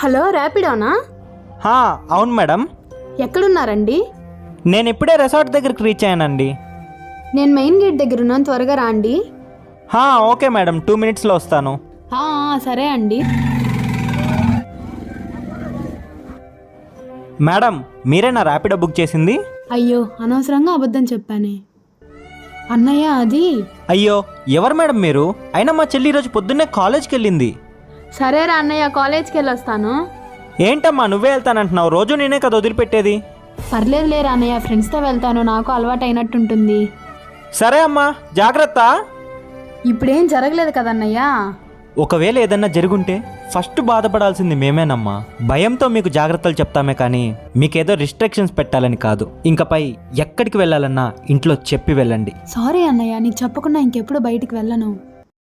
Hello, ర్యాపిడోనా? అవును madam. ఎక్కడున్నారండి? నేను ఇప్పుడే రిసార్ట్ దగ్గరికి రీచ్ అయ్యానండి. నేను మెయిన్ గేట్ దగ్గర ఉన్నాను, త్వరగా రండి. ఓకే మేడం, 2 minutesలో వస్తాను. సరే అండి. మేడం, మీరేనా ర్యాపిడో బుక్ చేసింది? అయ్యో, అనవసరంగా అబద్ధం చెప్పానే. అన్నయ్య అది. అయ్యో, ఎవరు మేడం మీరు? అయినా మా చెల్లి ఈరోజు పొద్దున్నే కాలేజ్కి వెళ్ళింది. సరేరా అన్నయ్య, కాలేజ్కి వెళ్ళొస్తాను. ఏంటమ్మా నువ్వే వెళ్తానంటున్నావు? రోజు నేనే కదా వదిలిపెట్టేది. పర్లేదు లేరా అన్నయ్య, ఫ్రెండ్స్తో వెళ్తాను, నాకు అలవాటు అయినట్టుంటుంది. సరే అమ్మా, జాగ్రత్త. ఇప్పుడేం జరగలేదు కదన్నయ్య. ఒకవేళ ఏదన్నా జరుగుంటే ఫస్ట్ బాధపడాల్సింది మేమేనమ్మా. భయంతో మీకు జాగ్రత్తలు చెప్తామే కానీ మీకేదో రిస్ట్రిక్షన్స్ పెట్టాలని కాదు. ఇంకపై ఎక్కడికి వెళ్ళాలన్నా ఇంట్లో చెప్పి వెళ్ళండి. సారీ అన్నయ్య, నీకు చెప్పకుండా ఇంకెప్పుడు బయటికి వెళ్ళను.